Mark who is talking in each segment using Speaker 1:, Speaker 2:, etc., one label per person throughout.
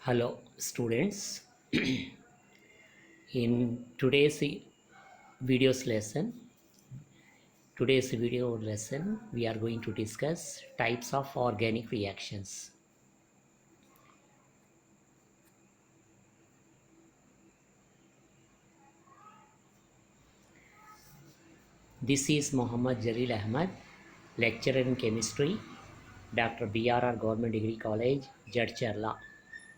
Speaker 1: Hello, students. In today's video lesson, we are going to discuss types of organic reactions. This is Muhammad Jalil Ahmad, lecturer in chemistry, Dr. BRR Government Degree College, Jadcherla,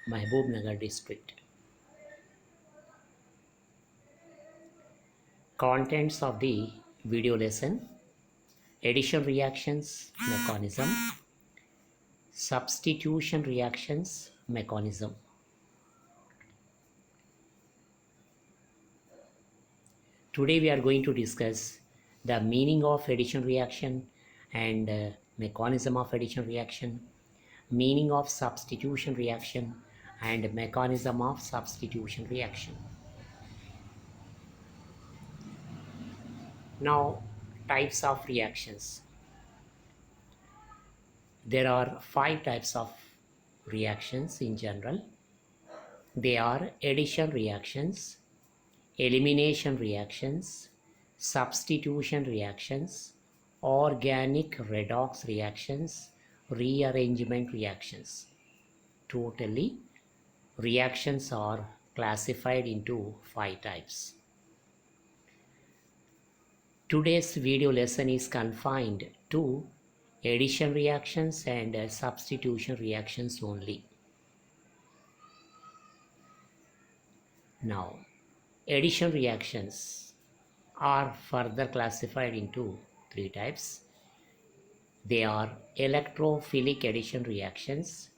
Speaker 1: Mahbub Nagar district. Contents of the video lesson: addition reactions mechanism, substitution reactions mechanism. Today we are going to discuss the meaning of addition reaction and mechanism of addition reaction, meaning of substitution reaction and mechanism of substitution reaction. Now, types of reactions. There are 5 types of reactions in general. They are addition reactions, elimination reactions, substitution reactions, organic redox reactions, rearrangement reactions. Totally, reactions are classified into 5 types. Today's video lesson is confined to addition reactions and substitution reactions only. Now, addition reactions are further classified into 3 types. They are electrophilic addition reactions,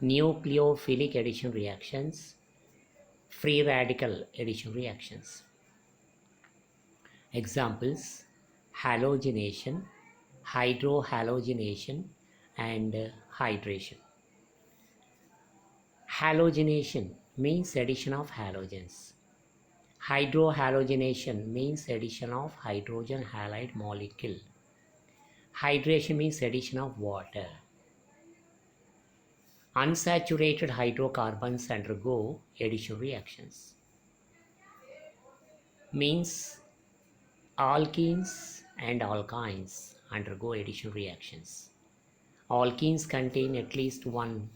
Speaker 1: nucleophilic addition reactions, free radical addition reactions. Examples: halogenation, hydrohalogenation, and hydration. Halogenation means addition of halogens. Hydrohalogenation means addition of hydrogen halide molecule. Hydration means addition of water. Unsaturated hydrocarbons undergo addition reactions. Means alkenes and alkynes undergo addition reactions. Alkenes contain at least one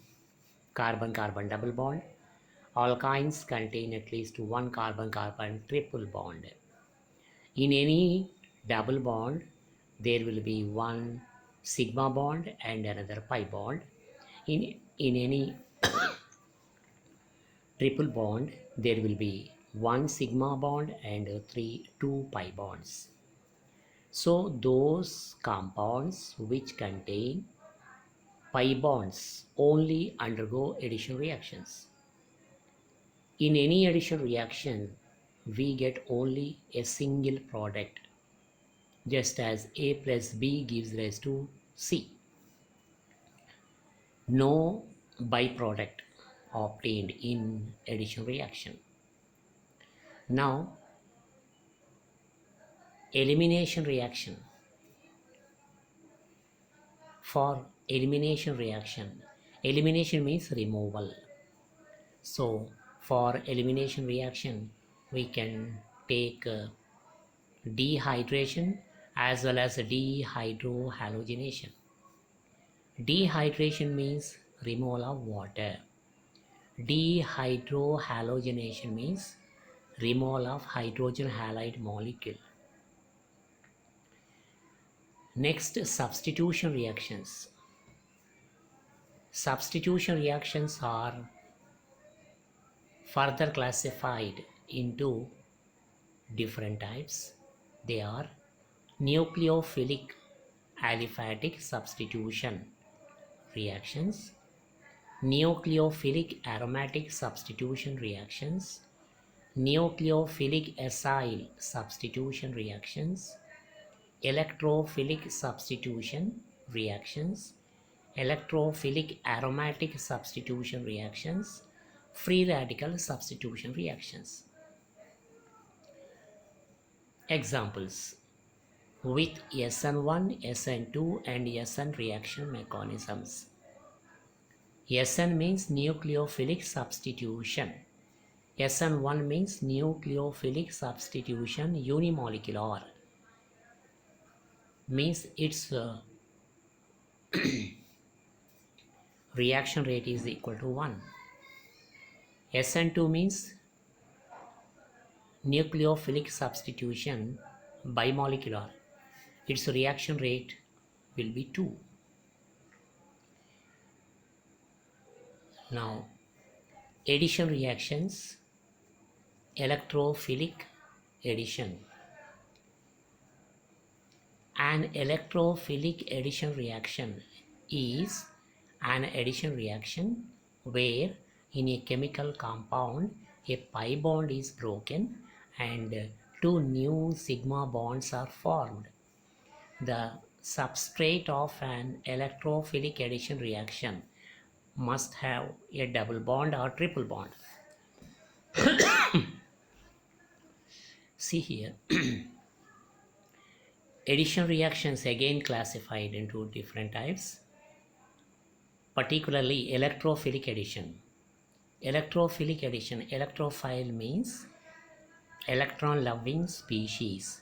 Speaker 1: carbon-carbon double bond. Alkynes contain at least one carbon-carbon triple bond. In any double bond, there will be one sigma bond and another pi bond. In any triple bond, there will be one sigma bond and two pi bonds. So those compounds which contain pi bonds only undergo addition reactions. In any addition reaction, we get only a single product, just as A plus B gives rise to C. No byproduct obtained in addition reaction. Now, elimination reaction. For elimination reaction, elimination means removal. So, for elimination reaction, we can take dehydration as well as dehydrohalogenation. Dehydration means removal of water. Dehydrohalogenation means removal of hydrogen halide molecule. Next, substitution reactions. Substitution reactions are further classified into different types. They are nucleophilic aliphatic substitution reactions, nucleophilic aromatic substitution reactions, nucleophilic acyl substitution reactions, electrophilic substitution reactions, electrophilic aromatic substitution reactions, free radical substitution reactions. Examples: with SN1, SN2 and SN reaction mechanisms. SN means nucleophilic substitution. SN1 means nucleophilic substitution unimolecular. Means its reaction rate is equal to 1. SN2 means nucleophilic substitution bimolecular. Its reaction rate will be 2. Now, addition reactions, electrophilic addition. An electrophilic addition reaction is an addition reaction where in a chemical compound a pi bond is broken and two new sigma bonds are formed. The substrate of an electrophilic addition reaction must have a double bond or triple bond. See here, addition reactions again classified into different types, particularly electrophilic addition. Electrophilic addition, electrophile means electron loving species.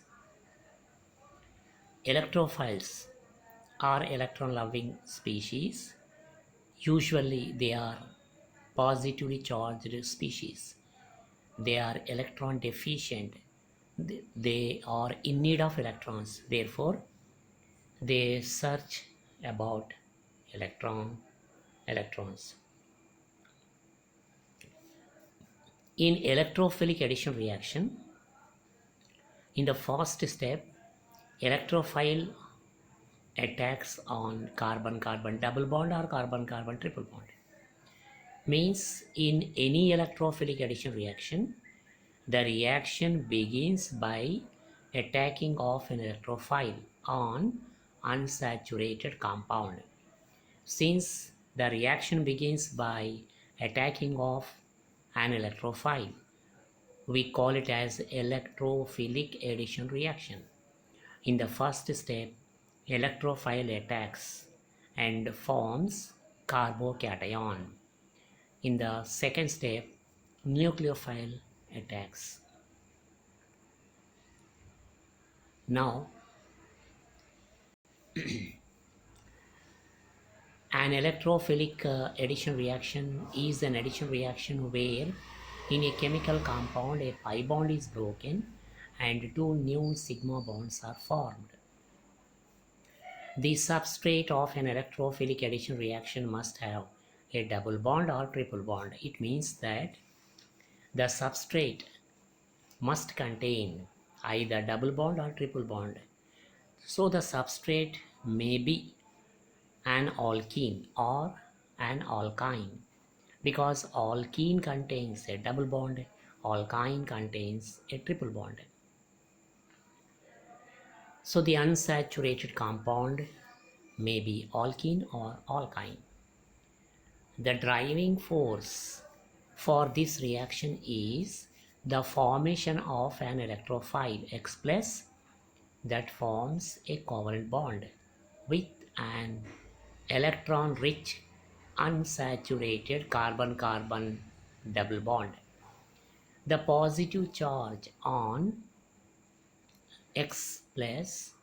Speaker 1: Electrophiles are electron loving species. Usually they are positively charged species. They are electron deficient. They are in need of electrons. Therefore, they search about electrons. In electrophilic addition reaction, in the first step, electrophile attacks on carbon-carbon double bond or carbon-carbon triple bond. Means in any electrophilic addition reaction, the reaction begins by attacking of an electrophile on unsaturated compound. Since the reaction begins by attacking of an electrophile, we call it as electrophilic addition reaction. In the first step, electrophile attacks and forms carbocation. In the second step, nucleophile attacks. Now, an electrophilic addition reaction is an addition reaction where in a chemical compound a pi bond is broken and two new sigma bonds are formed. The substrate of an electrophilic addition reaction must have a double bond or triple bond. It means that the substrate must contain either double bond or triple bond. So the substrate may be an alkene or an alkyne, because alkene contains a double bond, alkyne contains a triple bond. So the unsaturated compound may be alkene or alkyne. The driving force for this reaction is the formation of an electrophile X plus that forms a covalent bond with an electron-rich unsaturated carbon-carbon double bond. The positive charge on X plus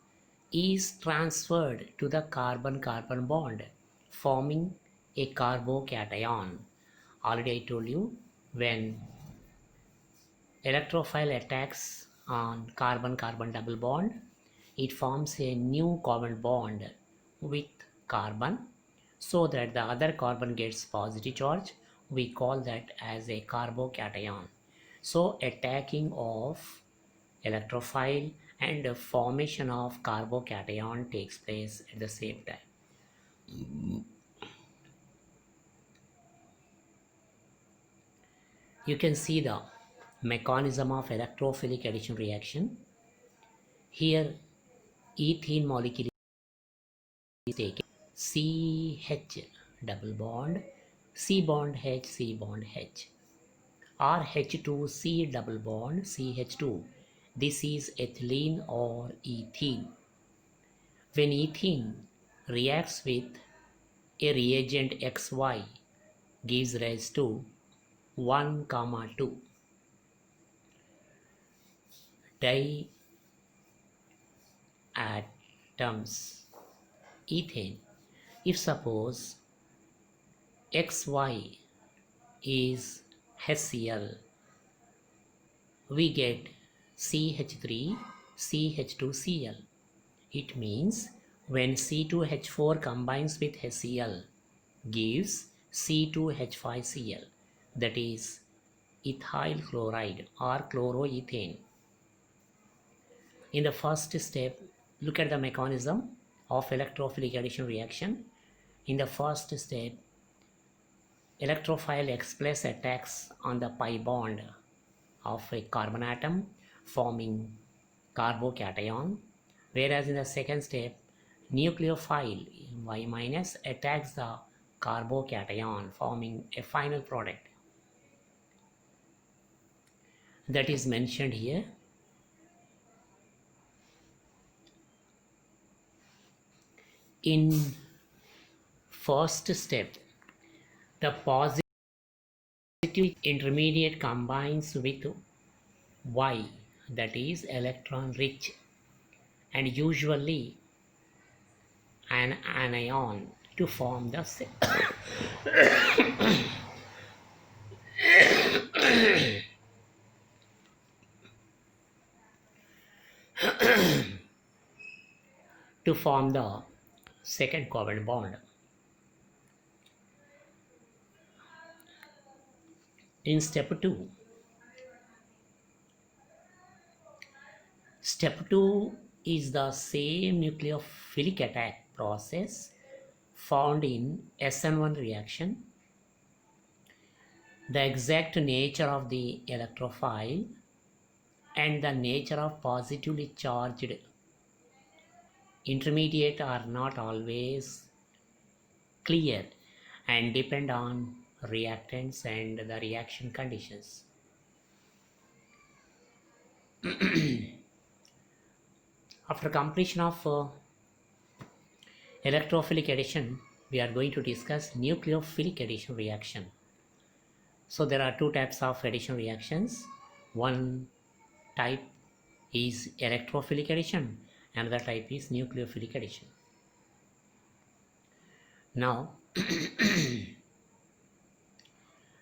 Speaker 1: is transferred to the carbon-carbon bond, forming a carbocation. Already I told you, when electrophile attacks on carbon-carbon double bond, it forms a new covalent bond with carbon so that the other carbon gets positive charge. We call that as a carbocation. So attacking of electrophile and the formation of carbocation takes place at the same time. You can see the mechanism of electrophilic addition reaction. Here ethene molecule is taken, CH double bond, C bond H, C bond H, or H2C double bond CH2. This is ethylene or ethene. When ethene reacts with a reagent XY gives rise to 1, 2 diatoms ethane. If suppose XY is HCl, we get CH3 CH2Cl. It means when C2H4 combines with HCl gives C2H5Cl, that is ethyl chloride or chloroethane. In the first step, look at the mechanism of electrophilic addition reaction. In the first step, electrophile X plus attacks on the pi bond of a carbon atom forming carbocation, whereas in the second step, nucleophile Y minus attacks the carbocation forming a final product that is mentioned here. In first step, the positive intermediate combines with Y, that is electron rich, and usually an anion to form the to form the second covalent bond. In step 2, is the same nucleophilic attack process found in SN1 reaction. The exact nature of the electrophile and the nature of positively charged intermediate are not always clear and depend on reactants and the reaction conditions. After completion of electrophilic addition, we are going to discuss nucleophilic addition reaction. So there are two types of addition reactions. One type is electrophilic addition, another type is nucleophilic addition. Now,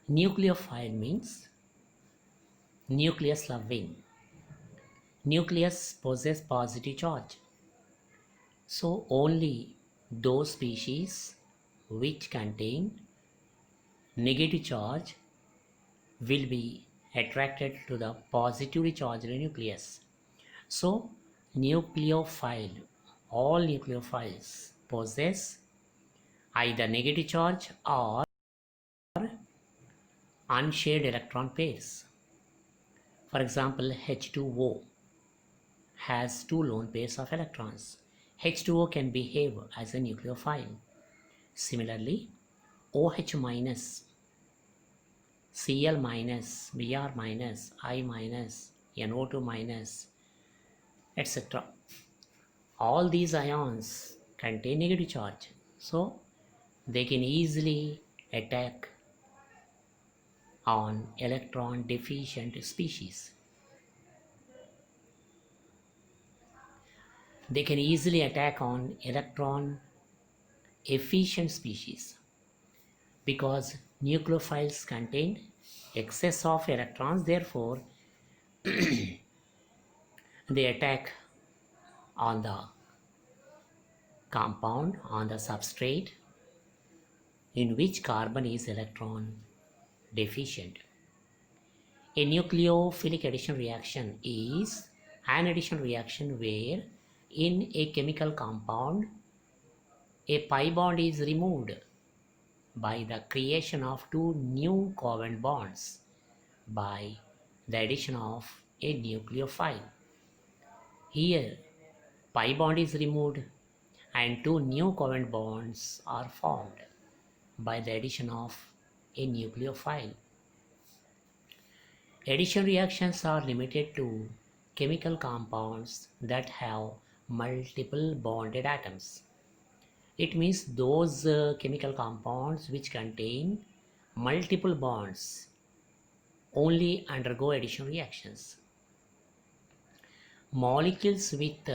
Speaker 1: nucleophile means nucleus loving. Nucleus possesses positive charge. So only those species which contain negative charge will be attracted to the positively charged nucleus. So nucleophile, all nucleophiles possess either negative charge or unshared electron pairs. For example, H2O has two lone pairs of electrons. H2O can behave as a nucleophile. Similarly, OH minus, Cl minus, Br minus, I minus, NO2 minus, etc. All these ions contain negative charge, so they can easily attack on electron deficient species. They can easily attack on electron efficient species because nucleophiles contain excess of electrons, therefore they attack on the compound, on the substrate in which carbon is electron deficient. A nucleophilic addition reaction is an addition reaction where in a chemical compound a pi bond is removed by the creation of two new covalent bonds by the addition of a nucleophile. Here, pi bond is removed and two new covalent bonds are formed by the addition of a nucleophile. Addition reactions are limited to chemical compounds that have multiple bonded atoms. It means those chemical compounds which contain multiple bonds only undergo addition reactions. Molecules with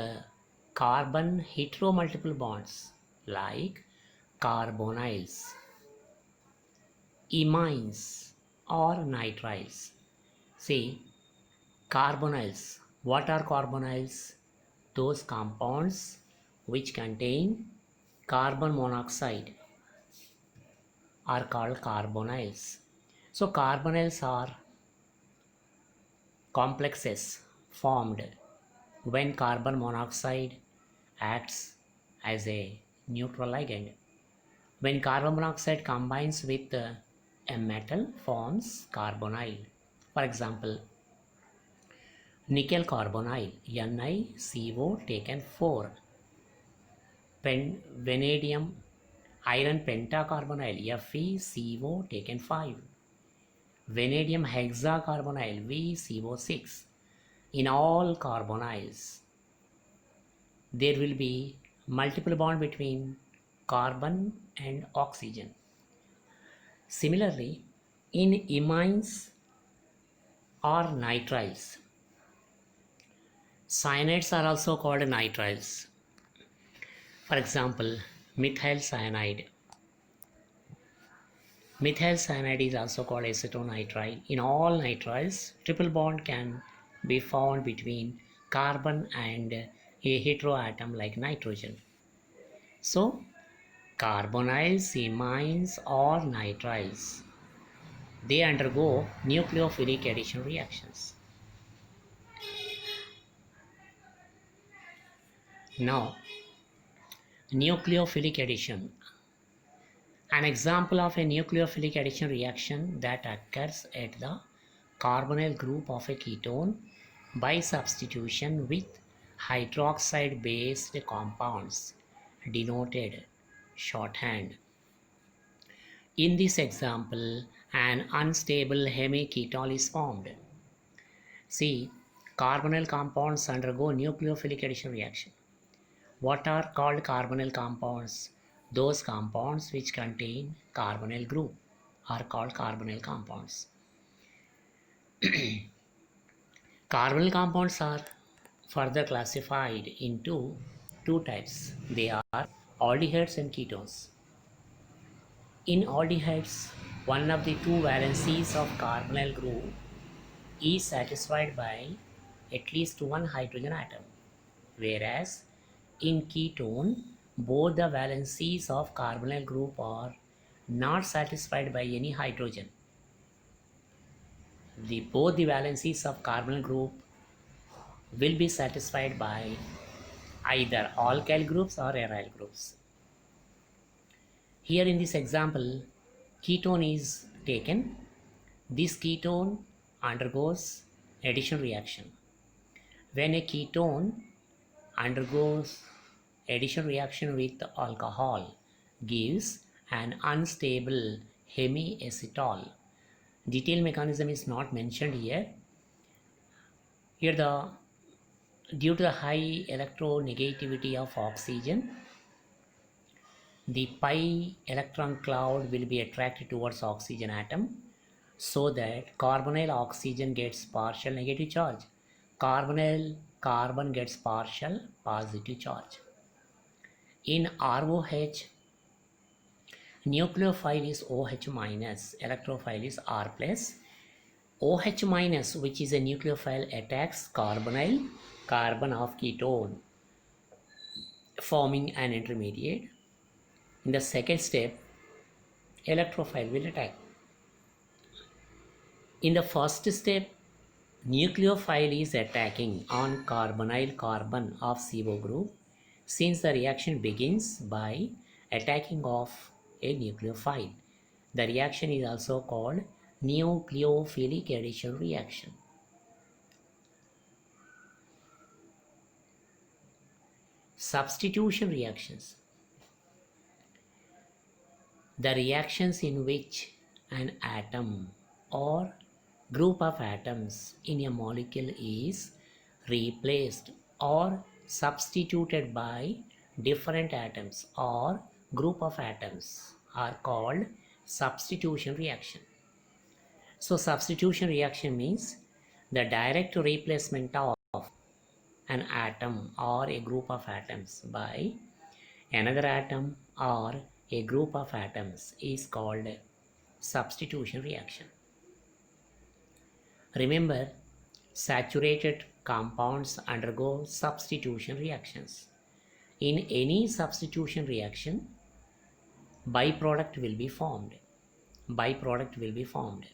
Speaker 1: carbon heteromultiple bonds like carbonyls, imines or nitriles. See, carbonyls. What are carbonyls? Those compounds which contain carbon monoxide are called carbonyls. So carbonyls are complexes formed when carbon monoxide acts as a neutral ligand. When carbon monoxide combines with a metal forms carbonyl. For example, nickel carbonyl NiCO taken 4, vanadium iron pentacarbonyl FeCO taken 5, vanadium hexacarbonyl VCO6. In all carbonyls, there will be multiple bond between carbon and oxygen. Similarly, in imines or nitriles, cyanides are also called nitriles. For example, methyl cyanide. Methyl cyanide is also called acetonitrile. In all nitriles, triple bond can be found between carbon and a heteroatom like nitrogen. So, carbonyls, imines or nitriles, they undergo nucleophilic addition reactions. Now, nucleophilic addition. An example of a nucleophilic addition reaction that occurs at the carbonyl group of a ketone by substitution with hydroxide based compounds denoted shorthand. In this example, an unstable hemiketol is formed. See, carbonyl compounds undergo nucleophilic addition reaction. What are called carbonyl compounds? Those compounds which contain carbonyl group are called carbonyl compounds. Carbonyl compounds are further classified into two types. They are aldehydes and ketones. In aldehydes, one of the two valencies of carbonyl group is satisfied by at least one hydrogen atom, whereas in ketone, both the valencies of carbonyl group are not satisfied by any hydrogen. Both the valencies of carbonyl group will be satisfied by either alkyl groups or aryl groups. Here in this example, ketone is taken. This ketone undergoes addition reaction. When a ketone undergoes addition reaction with alcohol, gives an unstable hemiacetal. Detailed mechanism is not mentioned here. Here due to the high electronegativity of oxygen, the pi electron cloud will be attracted towards oxygen atom, so that carbonyl oxygen gets partial negative charge. Carbonyl carbon gets partial positive charge. In ROH, nucleophile is OH minus, electrophile is R plus. OH minus, which is a nucleophile, attacks carbonyl carbon of ketone, forming an intermediate. In the second step, electrophile will attack. In the first step, nucleophile is attacking on carbonyl carbon of CO group, since the reaction begins by attacking of a nucleophile. The reaction is also called nucleophilic addition reaction. Substitution reactions. The reactions in which an atom or group of atoms in a molecule is replaced or substituted by different atoms or group of atoms are called substitution reaction. So substitution reaction means the direct replacement of an atom or a group of atoms by another atom or a group of atoms is called substitution reaction. Remember, saturated compounds undergo substitution reactions. In any substitution reaction, byproduct will be formed. Byproduct will be formed.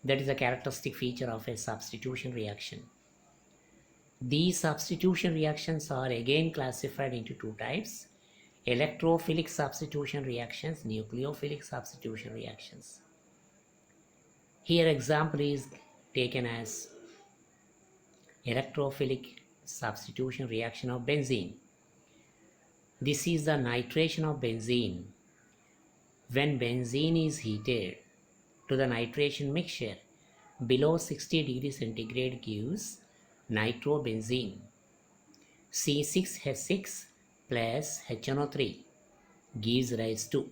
Speaker 1: That is a characteristic feature of a substitution reaction. These substitution reactions are again classified into two types: electrophilic substitution reactions, nucleophilic substitution reactions. Here example is taken as electrophilic substitution reaction of benzene. This is the nitration of benzene. When benzene is heated to the nitration mixture below 60 degrees centigrade gives nitrobenzene. C6H6 plus HNO3 gives rise to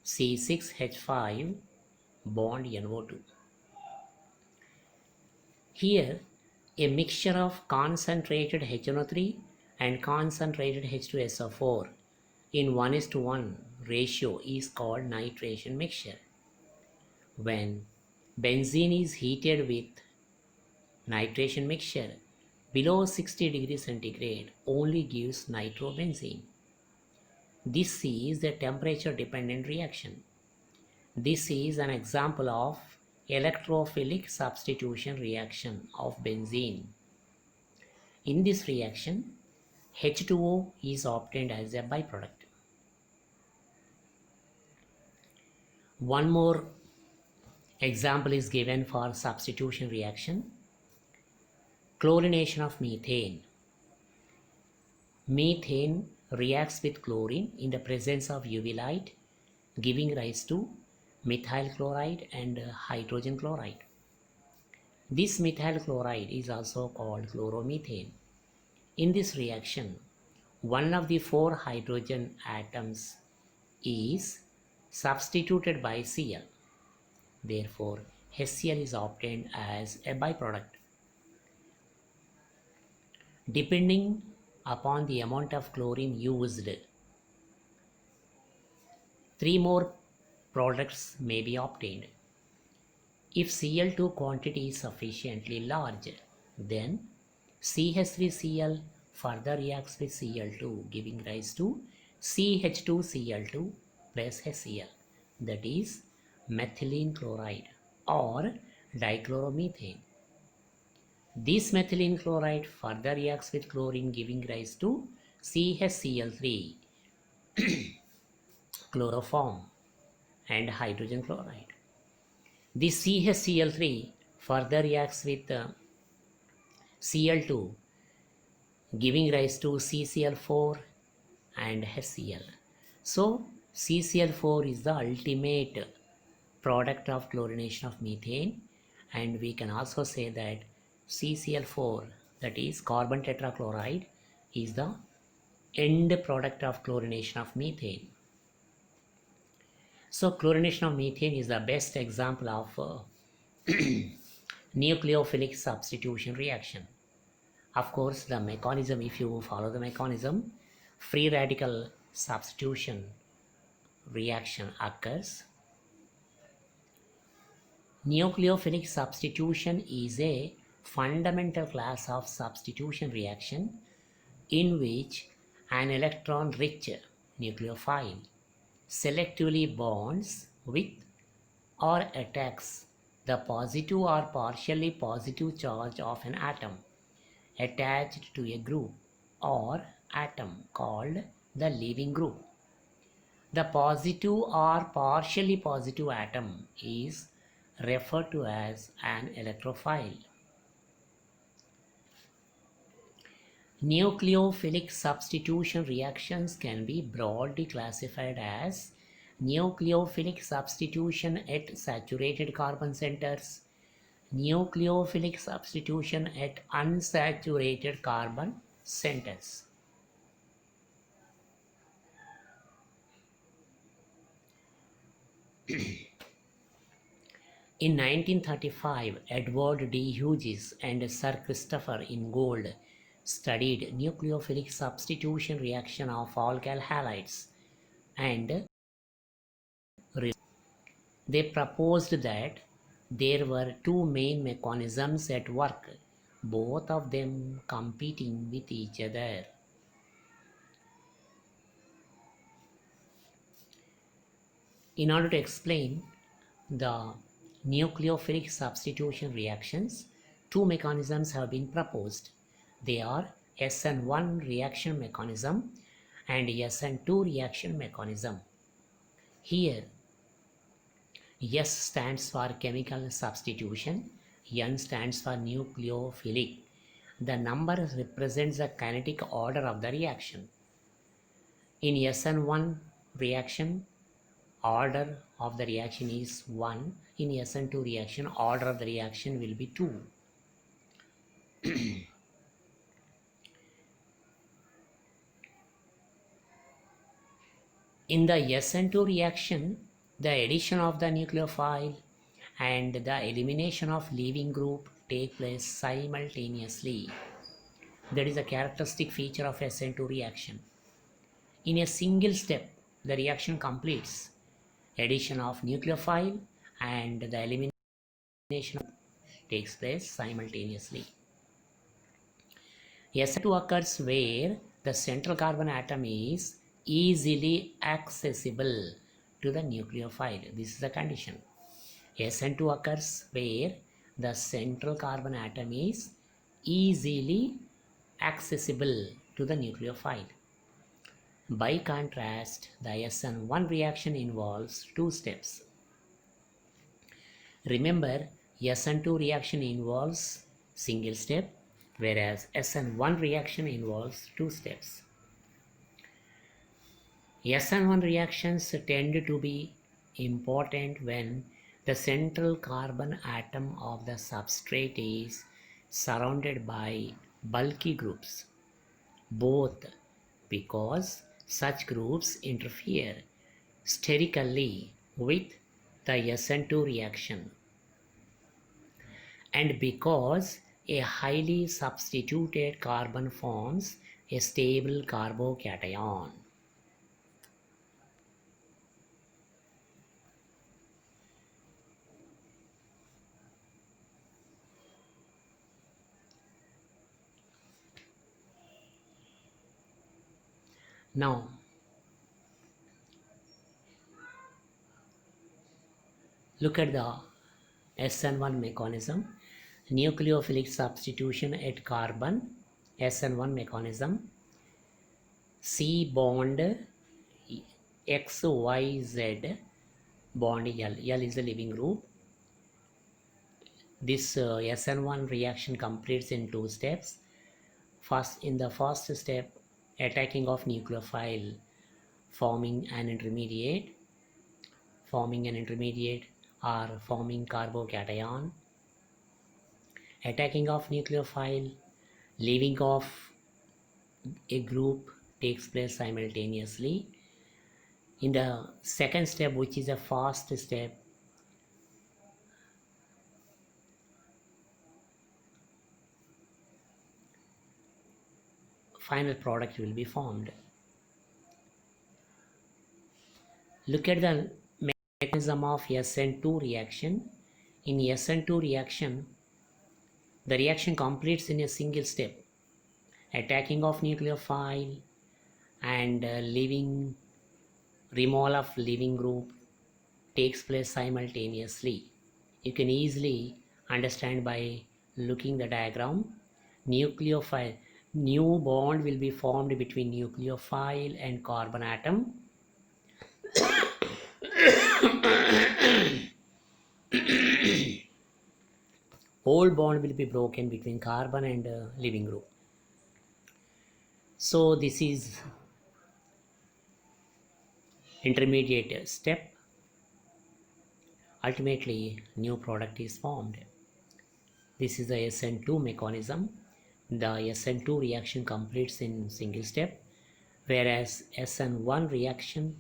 Speaker 1: C6H5 bond NO2. Here, a mixture of concentrated HNO3 and concentrated H2SO4 in 1:1 ratio is called nitration mixture. When benzene is heated with nitration mixture below 60 degrees centigrade only gives nitrobenzene. This is a temperature dependent reaction. This is an example of electrophilic substitution reaction of benzene. In this reaction, H2O is obtained as a byproduct. One more example is given for substitution reaction. Chlorination of methane. Methane reacts with chlorine in the presence of UV light, giving rise to methyl chloride and hydrogen chloride. This methyl chloride is also called chloromethane. In this reaction, one of the 4 hydrogen atoms is substituted by Cl. Therefore, HCl is obtained as a byproduct. Depending upon the amount of chlorine used, 3 more products may be obtained. If Cl2 quantity is sufficiently large, then CH3Cl further reacts with Cl2, giving rise to CH2Cl2 plus HCl, that is methylene chloride or dichloromethane. This methylene chloride further reacts with chlorine, giving rise to CHCl3 chloroform and hydrogen chloride. This CHCl3 further reacts with Cl2, giving rise to CCl4 and HCl. So CCl4 is the ultimate product of chlorination of methane, and we can also say that CCl4, that is carbon tetrachloride, is the end product of chlorination of methane. So chlorination of methane is the best example of nucleophilic substitution reaction. Of course, the mechanism, if you follow the mechanism, free radical substitution reaction occurs. Nucleophilic substitution is a fundamental class of substitution reaction in which an electron-rich nucleophile selectively bonds with or attacks the positive or partially positive charge of an atom attached to a group or atom called the leaving group. The positive or partially positive atom is referred to as an electrophile. Nucleophilic substitution reactions can be broadly classified as nucleophilic substitution at saturated carbon centers, nucleophilic substitution at unsaturated carbon centers. In 1935, Edward D. Hughes and Sir Christopher Ingold studied nucleophilic substitution reaction of alkyl halides and they proposed that there were two main mechanisms at work, both of them competing with each other. In order to explain the nucleophilic substitution reactions, two mechanisms have been proposed. They are SN1 reaction mechanism and SN2 reaction mechanism. Here, S stands for chemical substitution, N stands for nucleophilic. The number represents the kinetic order of the reaction. In SN1 reaction, order of the reaction is 1. In SN2 reaction, order of the reaction will be 2. In the SN2 reaction, the addition of the nucleophile and the elimination of leaving group take place simultaneously. That is a characteristic feature of SN2 reaction. In a single step, the reaction completes. Addition of nucleophile and the elimination takes place simultaneously. SN2 occurs where the central carbon atom is easily accessible to the nucleophile. This is the condition. SN2 occurs where the central carbon atom is easily accessible to the nucleophile. By contrast, the SN1 reaction involves two steps. Remember, SN2 reaction involves single step, whereas SN1 reaction involves two steps. SN1 reactions tend to be important when the central carbon atom of the substrate is surrounded by bulky groups, both because such groups interfere sterically with the SN2 reaction and because a highly substituted carbon forms a stable carbocation. Now, look at the SN1 mechanism. Nucleophilic substitution at carbon, SN1 mechanism. C bond XYZ bond L. L is the leaving group. This SN1 reaction completes in two steps. First, in the first step, attacking of nucleophile, forming an intermediate or forming carbocation. Attacking of nucleophile, leaving off a group takes place simultaneously. In the second step, which is a fast step, final product will be formed. Look at the mechanism of SN2 reaction. In SN2 reaction, the reaction completes in a single step. Attacking of nucleophile and removal of leaving group takes place simultaneously. You can easily understand by looking the diagram. Nucleophile, new bond will be formed between nucleophile and carbon atom. Old bond will be broken between carbon and leaving group. So this is intermediate step. Ultimately, new product is formed. This is the SN2 mechanism. The SN2 reaction completes in single step, whereas SN1 reaction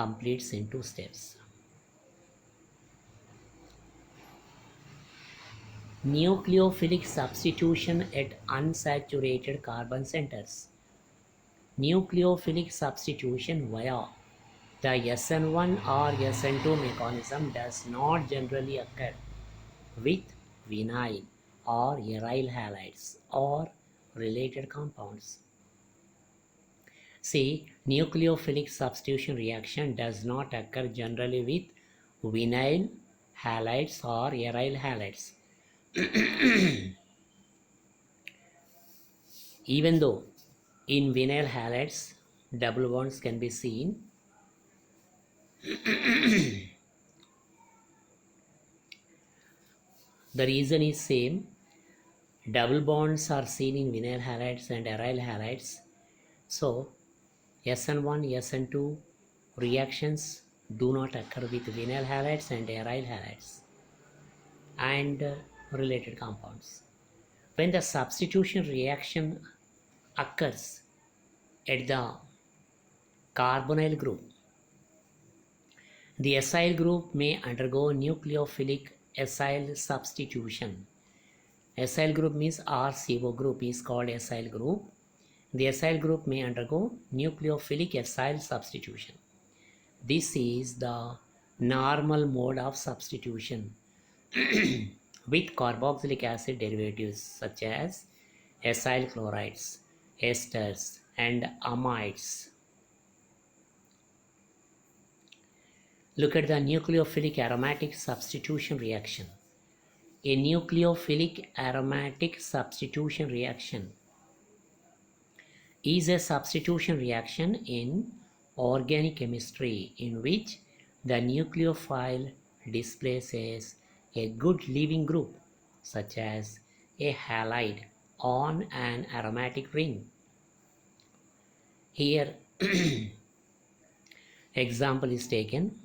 Speaker 1: completes in 2 steps. Nucleophilic substitution at unsaturated carbon centers. Nucleophilic substitution via the SN1 or SN2 mechanism does not generally occur with vinyl or aryl halides or related compounds. See, nucleophilic substitution reaction does not occur generally with vinyl halides or aryl halides. Even though in vinyl halides double bonds can be seen, the reason is same. Double bonds are seen in vinyl halides and aryl halides. So SN1, SN2 reactions do not occur with vinyl halides and aryl halides and related compounds. When the substitution reaction occurs at the carbonyl group, the acyl group may undergo nucleophilic acyl substitution. Acyl group means RCO group is called acyl group. The acyl group may undergo nucleophilic acyl substitution. This is the normal mode of substitution with carboxylic acid derivatives such as acyl chlorides, esters, and amides. Look at the nucleophilic aromatic substitution reaction. A nucleophilic aromatic substitution reaction is a substitution reaction in organic chemistry in which the nucleophile displaces a good leaving group such as a halide on an aromatic ring. Here example is taken.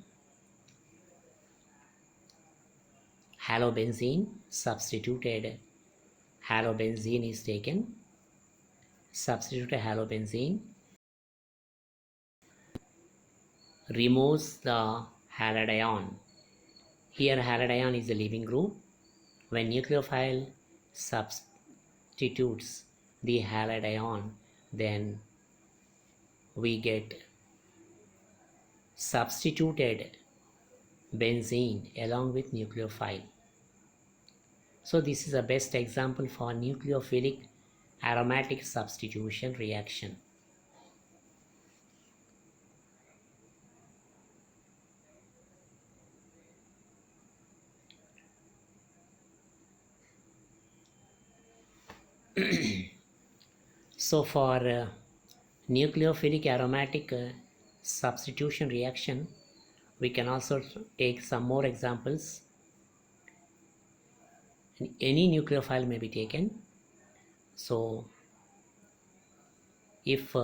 Speaker 1: Halobenzene substituted halobenzene is taken. Substitute halobenzene removes the halide ion. Here halide ion is the leaving group. When nucleophile substitutes the halide ion, then we get substituted benzene along with nucleophile. So this is the best example for nucleophilic aromatic substitution reaction. So for nucleophilic aromatic substitution reaction, we can also take some more examples. Any nucleophile may be taken. So if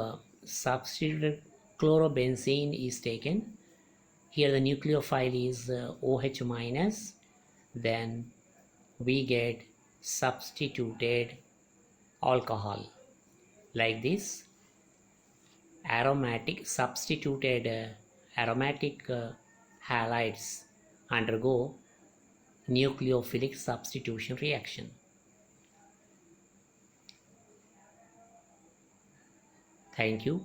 Speaker 1: substituted chlorobenzene is taken, here the nucleophile is OH minus, then we get substituted alcohol like this. Aromatic substituted aromatic halides undergo nucleophilic substitution reaction. Thank you.